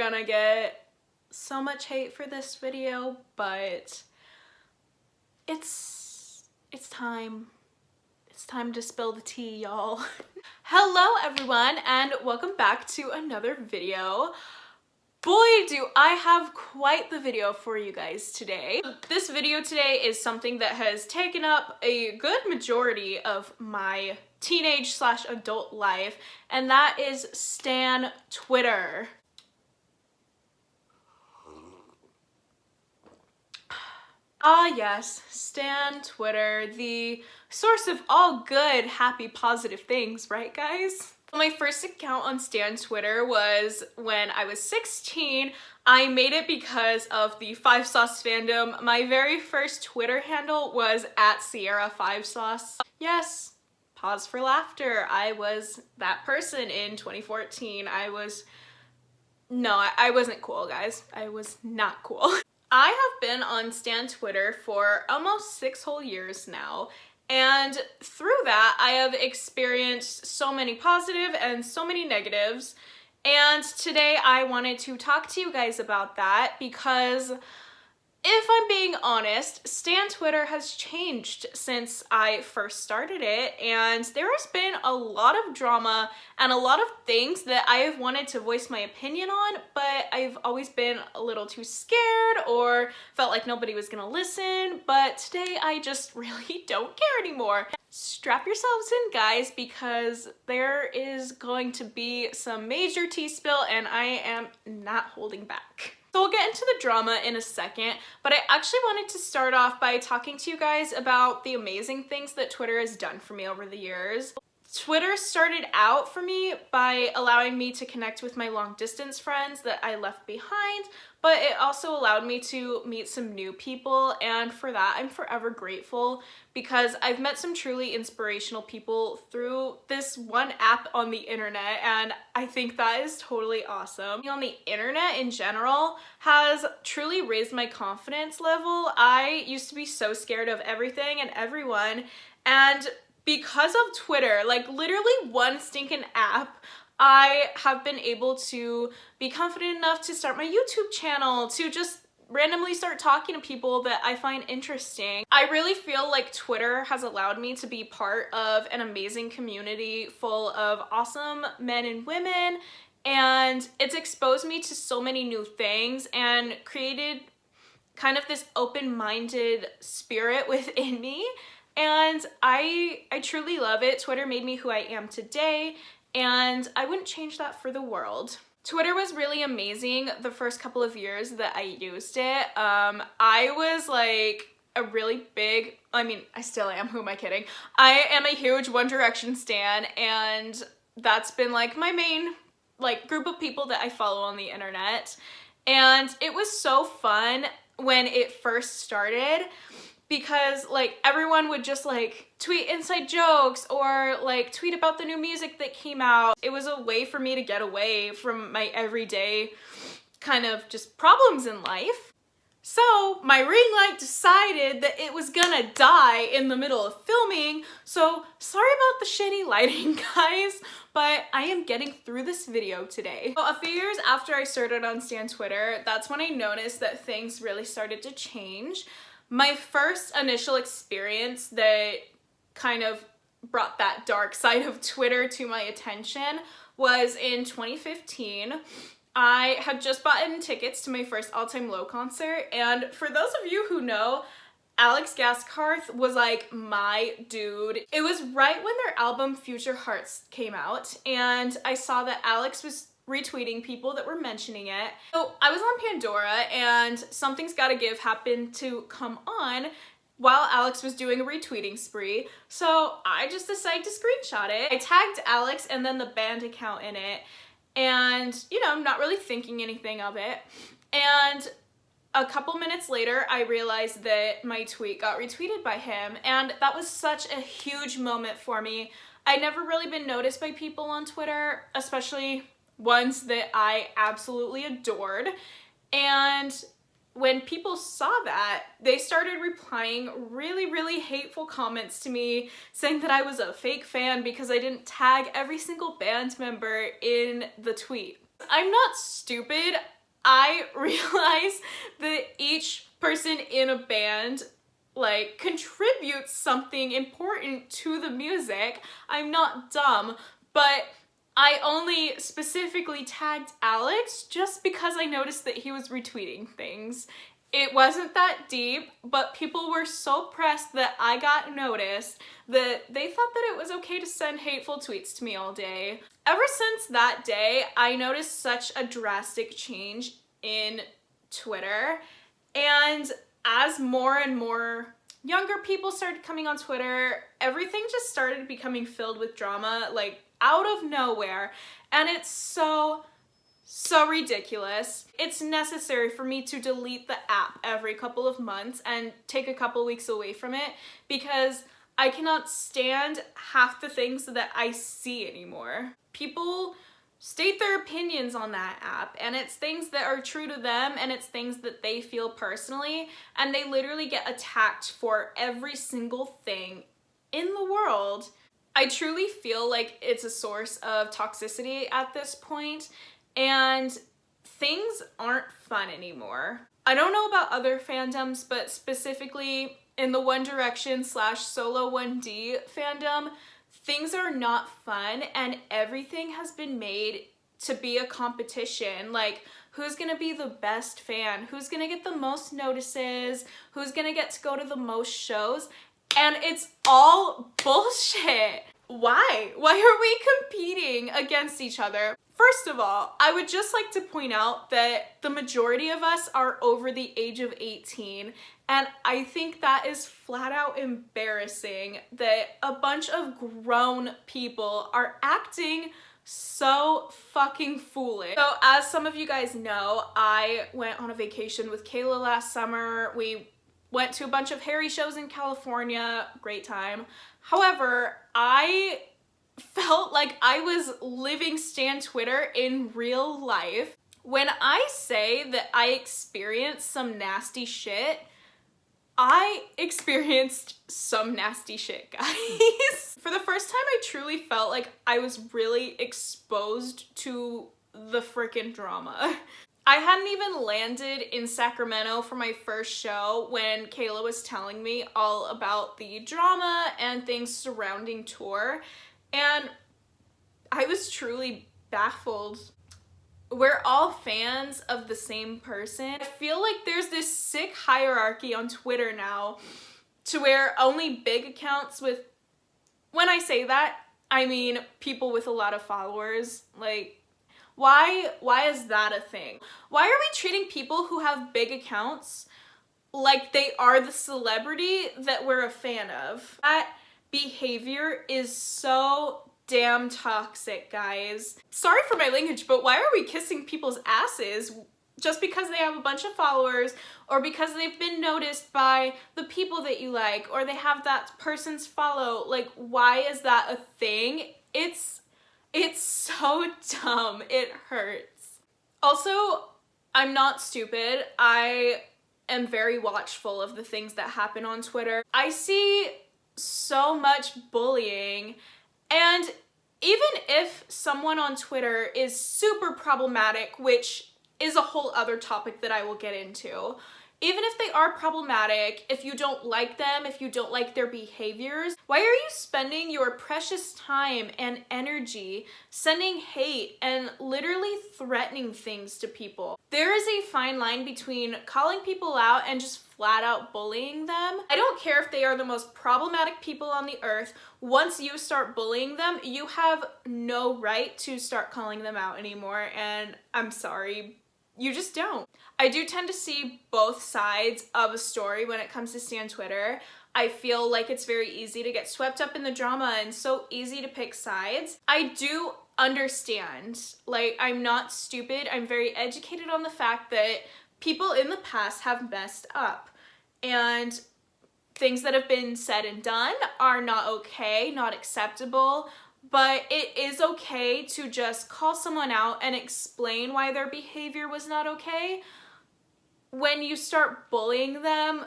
gonna get so much hate for this video, but it's time. It's time to spill the tea, y'all. Hello everyone, and welcome back to another video. Boy, do I have quite the video for you guys today. This video today is something that has taken up a good majority of my teenage/adult life, and that is Stan Twitter. Ah yes, Stan Twitter, the source of all good, happy, positive things, right guys? My first account on Stan Twitter was when I was 16. I made it because of the 5sauce fandom. My very first Twitter handle was @Sierra5sauce. Yes, pause for laughter. I was that person in 2014. I wasn't cool, guys. I was not cool. I have been on Stan Twitter for almost 6 whole years now, and through that I have experienced so many positive and so many negatives, and today I wanted to talk to you guys about that because if I'm being honest, Stan Twitter has changed since I first started it, and there has been a lot of drama and a lot of things that I have wanted to voice my opinion on, but I've always been a little too scared or felt like nobody was gonna listen, but today I just really don't care anymore. Strap yourselves in, guys, because there is going to be some major tea spill and I am not holding back. So we'll get into the drama in a second, but I actually wanted to start off by talking to you guys about the amazing things that Twitter has done for me over the years. Twitter started out for me by allowing me to connect with my long distance friends that I left behind, but it also allowed me to meet some new people, and for that I'm forever grateful because I've met some truly inspirational people through this one app on the internet, and I think that is totally awesome. On the internet in general has truly raised my confidence level. I used to be so scared of everything and everyone, and because of Twitter, like literally one stinking app, I have been able to be confident enough to start my YouTube channel, to just randomly start talking to people that I find interesting. I really feel like Twitter has allowed me to be part of an amazing community full of awesome men and women, and it's exposed me to so many new things and created kind of this open-minded spirit within me. And I truly love it. Twitter made me who I am today, and I wouldn't change that for the world. Twitter was really amazing the first couple of years that I used it. I was like a really big, I still am, who am I kidding? I am a huge One Direction stan, and that's been like my main group of people that I follow on the internet. And it was so fun when it first started, because everyone would just tweet inside jokes or tweet about the new music that came out. It was a way for me to get away from my everyday kind of just problems in life. So my ring light decided that it was gonna die in the middle of filming, so sorry about the shitty lighting, guys, but I am getting through this video today. So a few years after I started on Stan Twitter, that's when I noticed that things really started to change. My first initial experience that kind of brought that dark side of Twitter to my attention was in 2015. I had just bought tickets to my first All Time Low concert, and for those of you who know, Alex Gaskarth was like my dude. It was right when their album Future Hearts came out, and I saw that Alex was retweeting people that were mentioning it. So I was on Pandora, and Something's Gotta Give happened to come on while Alex was doing a retweeting spree, so I just decided to screenshot it. I tagged Alex and then the band account in it, and not really thinking anything of it, and a couple minutes later I realized that my tweet got retweeted by him, and that was such a huge moment for me. I'd never really been noticed by people on Twitter, especially ones that I absolutely adored, and when people saw that, they started replying really hateful comments to me, saying that I was a fake fan because I didn't tag every single band member in the tweet. I'm not stupid. I realize that each person in a band like contributes something important to the music. I'm not dumb, but I only specifically tagged Alex just because I noticed that he was retweeting things. It wasn't that deep, but people were so pressed that I got noticed that they thought that it was okay to send hateful tweets to me all day. Ever since that day, I noticed such a drastic change in Twitter, and as more and more younger people started coming on Twitter, everything just started becoming filled with drama, like out of nowhere, and it's so ridiculous. It's necessary for me to delete the app every couple of months and take a couple weeks away from it because I cannot stand half the things that I see anymore. People state their opinions on that app, and it's things that are true to them, and it's things that they feel personally, and they literally get attacked for every single thing in the world. I truly feel like it's a source of toxicity at this point, and things aren't fun anymore. I don't know about other fandoms, but specifically in the One Direction / Solo 1D fandom, things are not fun, and everything has been made to be a competition. Like, who's gonna be the best fan? Who's gonna get the most notices? Who's gonna get to go to the most shows? And it's all bullshit. Why? Why are we competing against each other? First of all, I would just like to point out that the majority of us are over the age of 18, and I think that is flat out embarrassing that a bunch of grown people are acting so fucking foolish. So as some of you guys know, I went on a vacation with Kayla last summer. We went to a bunch of Harry shows in California, great time. However, I felt like I was living Stan Twitter in real life. When I say that I experienced some nasty shit, I experienced some nasty shit, guys. For the first time, I truly felt like I was really exposed to the freaking drama. I hadn't even landed in Sacramento for my first show when Kayla was telling me all about the drama and things surrounding tour, and I was truly baffled. We're all fans of the same person. I feel like there's this sick hierarchy on Twitter now to where only big accounts with, when I say that, I mean people with a lot of followers. Like, why is that a thing? Why are we treating people who have big accounts like they are the celebrity that we're a fan of? That behavior is so damn toxic, guys. Sorry for my language, but why are we kissing people's asses just because they have a bunch of followers, or because they've been noticed by the people that you like, or they have that person's follow? Like, why is that a thing? It's so dumb. It hurts. Also, I'm not stupid. I am very watchful of the things that happen on Twitter. I see so much bullying, and even if someone on Twitter is super problematic, which is a whole other topic that I will get into, even if they are problematic, if you don't like them, if you don't like their behaviors, why are you spending your precious time and energy sending hate and literally threatening things to people? There is a fine line between calling people out and just flat out bullying them. I don't care if they are the most problematic people on the earth. Once you start bullying them, you have no right to start calling them out anymore, and I'm sorry, you just don't. I do tend to see both sides of a story when it comes to Stan Twitter. I feel like it's very easy to get swept up in the drama and so easy to pick sides. I do understand. Like, I'm not stupid. I'm very educated on the fact that people in the past have messed up, and things that have been said and done are not okay, not acceptable. But it is okay to just call someone out and explain why their behavior was not okay. When you start bullying them,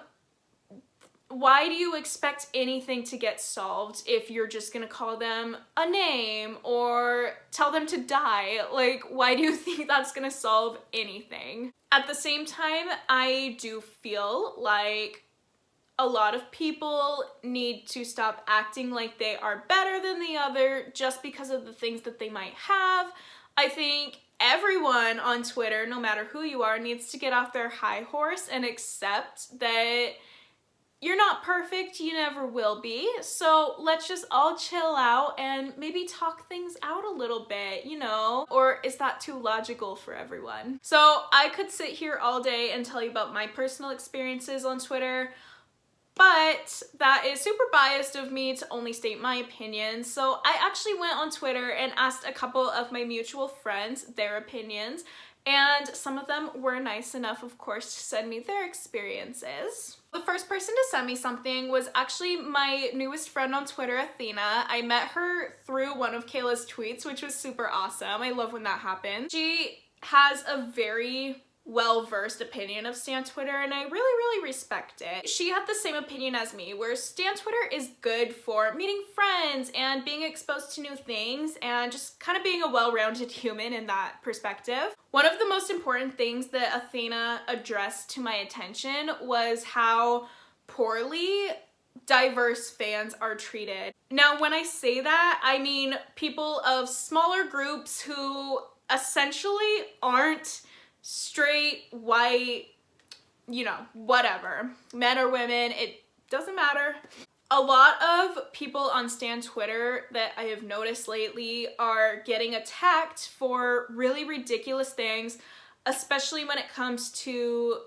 why do you expect anything to get solved if you're just gonna call them a name or tell them to die? Like, why do you think that's gonna solve anything? At the same time, I do feel like a lot of people need to stop acting like they are better than the other just because of the things that they might have. I think everyone on Twitter, no matter who you are, needs to get off their high horse and accept that you're not perfect, you never will be, so let's just all chill out and maybe talk things out a little bit, you know? Or is that too logical for everyone? So I could sit here all day and tell you about my personal experiences on Twitter, but that is super biased of me to only state my opinion. So I actually went on Twitter and asked a couple of my mutual friends their opinions, and some of them were nice enough, of course, to send me their experiences. The first person to send me something was actually my newest friend on Twitter, Athena. I met her through one of Kayla's tweets, which was super awesome. I love when that happens. She has a very well-versed opinion of Stan Twitter, and I really respect it. She had the same opinion as me, where Stan Twitter is good for meeting friends and being exposed to new things and just kind of being a well-rounded human in that perspective. One of the most important things that Athena addressed to my attention was how poorly diverse fans are treated. Now, when I say that, I mean people of smaller groups who essentially aren't straight, white, you know, whatever. Men or women, it doesn't matter. A lot of people on Stan Twitter that I have noticed lately are getting attacked for really ridiculous things, especially when it comes to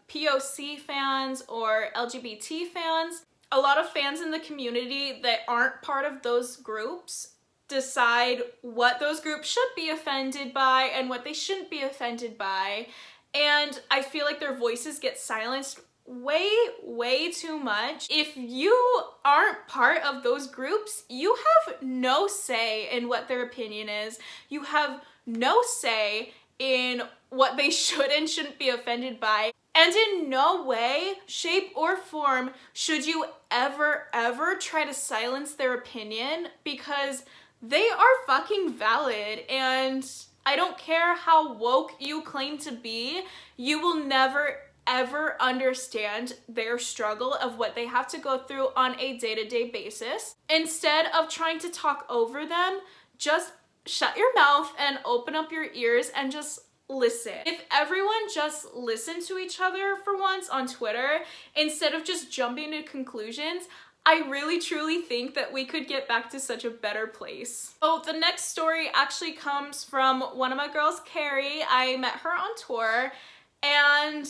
POC fans or LGBT fans. A lot of fans in the community that aren't part of those groups decide what those groups should be offended by and what they shouldn't be offended by, and I feel like their voices get silenced way too much. If you aren't part of those groups, you have no say in what their opinion is. You have no say in what they should and shouldn't be offended by. And in no way, shape, or form should you ever try to silence their opinion, because they are fucking valid, and I don't care how woke you claim to be, you will never ever understand their struggle of what they have to go through on a day-to-day basis. Instead of trying to talk over them, just shut your mouth and open up your ears and just listen. If everyone just listened to each other for once on Twitter, instead of just jumping to conclusions, I really truly think that we could get back to such a better place. So the next story actually comes from one of my girls, Kari. I met her on tour, and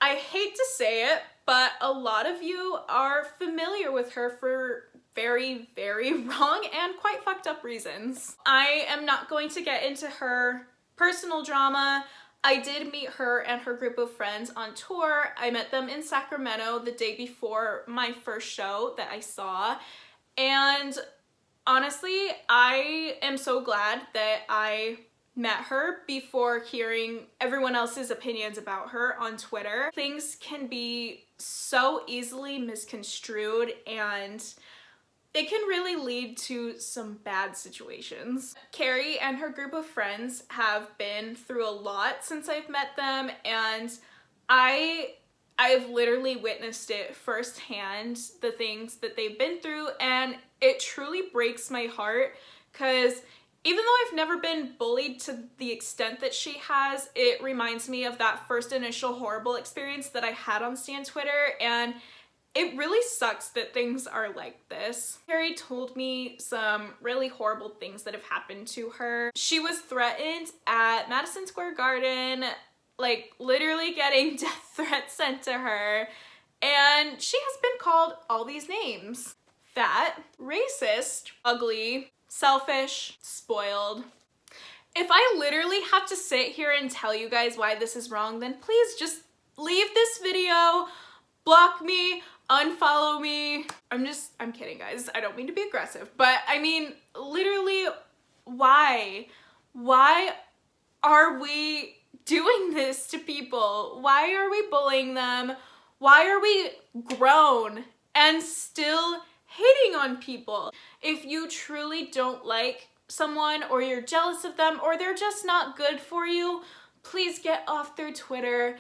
I hate to say it, but a lot of you are familiar with her for very wrong and quite fucked up reasons. I am not going to get into her personal drama. I did meet her and her group of friends on tour. I met them in Sacramento the day before my first show that I saw, and honestly, I am so glad that I met her before hearing everyone else's opinions about her on Twitter. Things can be so easily misconstrued, and it can really lead to some bad situations. Kari and her group of friends have been through a lot since I've met them, and I've literally witnessed it firsthand, the things that they've been through, and it truly breaks my heart, because even though I've never been bullied to the extent that she has, it reminds me of that first initial horrible experience that I had on Stan Twitter, and it really sucks that things are like this. Kari told me some really horrible things that have happened to her. She was threatened at Madison Square Garden, like literally getting death threats sent to her, and she has been called all these names: fat, racist, ugly, selfish, spoiled. If I literally have to sit here and tell you guys why this is wrong, then please just leave this video, block me, unfollow me. I'm kidding, guys. I don't mean to be aggressive, but I mean, literally, why? Why are we doing this to people? Why are we bullying them? Why are we grown and still hating on people? If you truly don't like someone, or you're jealous of them, or they're just not good for you, please get off their Twitter.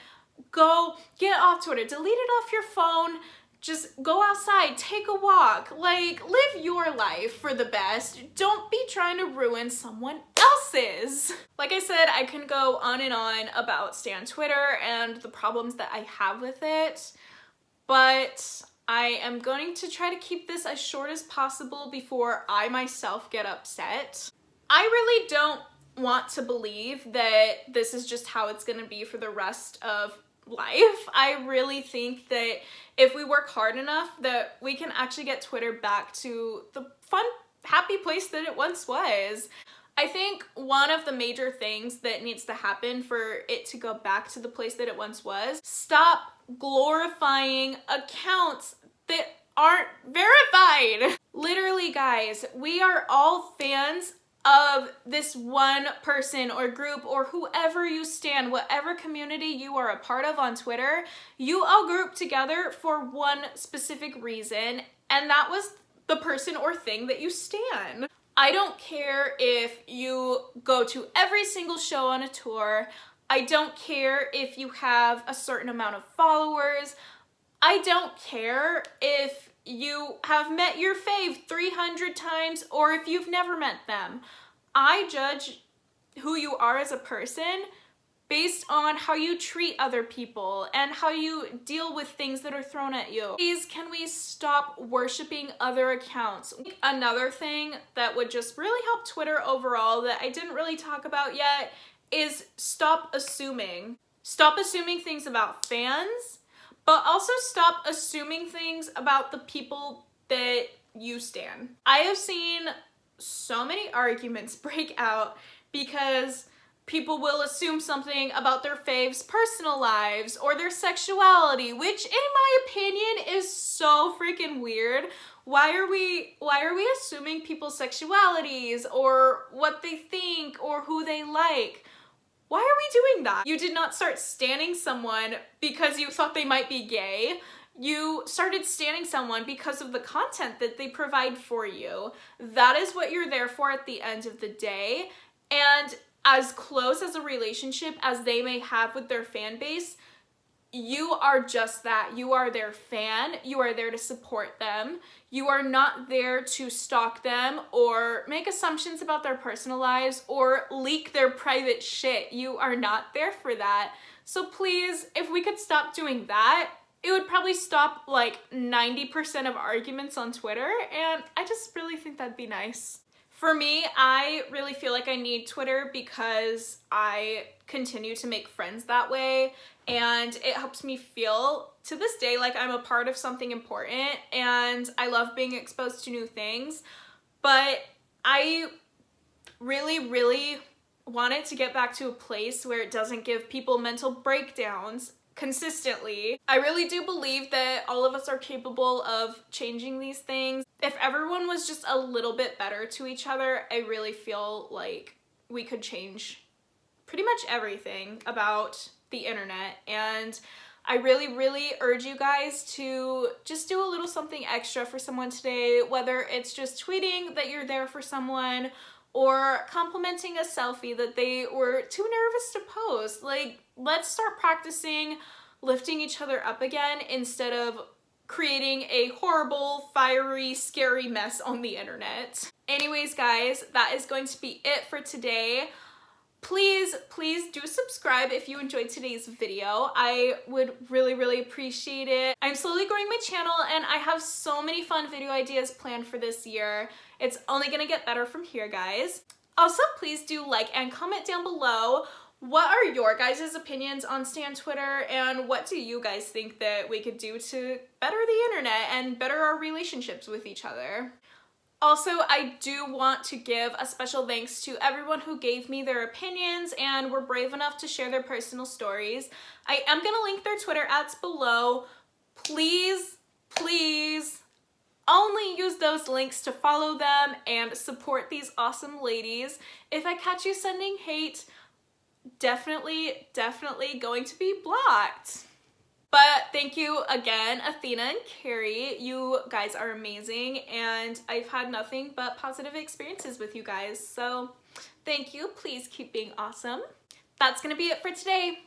Go get off Twitter, delete it off your phone, just go outside, take a walk, like live your life for the best. Don't be trying to ruin someone else's. Like I said, I can go on and on about Stan Twitter and the problems that I have with it, but I am going to try to keep this as short as possible before I myself get upset. I really don't want to believe that this is just how it's gonna be for the rest of life. I really think that if we work hard enough that we can actually get Twitter back to the fun, happy place that it once was. I think one of the major things that needs to happen for it to go back to the place that it once was, stop glorifying accounts that aren't verified. Literally, guys, we are all fans of this one person or group or whoever you stan, whatever community you are a part of on Twitter. You all group together for one specific reason, and that was the person or thing that you stan. I don't care if you go to every single show on a tour. I don't care if you have a certain amount of followers. I don't care if you have met your fave 300 times or if you've never met them. I judge who you are as a person based on how you treat other people and how you deal with things that are thrown at you. Please, can we stop worshiping other accounts? Another thing that would just really help Twitter overall that I didn't really talk about yet is stop assuming. Stop assuming things about fans, but also stop assuming things about the people that you stan. I have seen so many arguments break out because people will assume something about their faves' personal lives or their sexuality, which in my opinion is so freaking weird. Why are we assuming people's sexualities or what they think or who they like? Why are we doing that? You did not start standing someone because you thought they might be gay. You started standing someone because of the content that they provide for you. That is what you're there for at the end of the day. And as close as a relationship as they may have with their fan base, you are just that. You are their fan. You are there to support them. You are not there to stalk them or make assumptions about their personal lives or leak their private shit. You are not there for that. So please, if we could stop doing that, it would probably stop like 90% of arguments on Twitter, and I just really think that'd be nice. For me, I really feel like I need Twitter because I continue to make friends that way, and it helps me feel to this day like I'm a part of something important, and I love being exposed to new things. But I really want it to get back to a place where it doesn't give people mental breakdowns consistently. I really do believe that all of us are capable of changing these things. If everyone was just a little bit better to each other, I really feel like we could change pretty much everything about the internet. And I really urge you guys to just do a little something extra for someone today, whether it's just tweeting that you're there for someone or complimenting a selfie that they were too nervous to post. Like, let's start practicing lifting each other up again instead of creating a horrible, fiery, scary mess on the internet. Anyways, guys, that is going to be it for today. Please do subscribe if you enjoyed today's video. I would really appreciate it. I'm slowly growing my channel and I have so many fun video ideas planned for this year. It's only gonna get better from here, guys. Also, please do like and comment down below. What are your guys' opinions on Stan Twitter, and what do you guys think that we could do to better the internet and better our relationships with each other? Also, I do want to give a special thanks to everyone who gave me their opinions and were brave enough to share their personal stories. I am gonna link their Twitter ads below. Please only use those links to follow them and support these awesome ladies. If I catch you sending hate, definitely going to be blocked. But thank you again, Athena and Kari. You guys are amazing, and I've had nothing but positive experiences with you guys. So thank you. Please keep being awesome. That's gonna be it for today.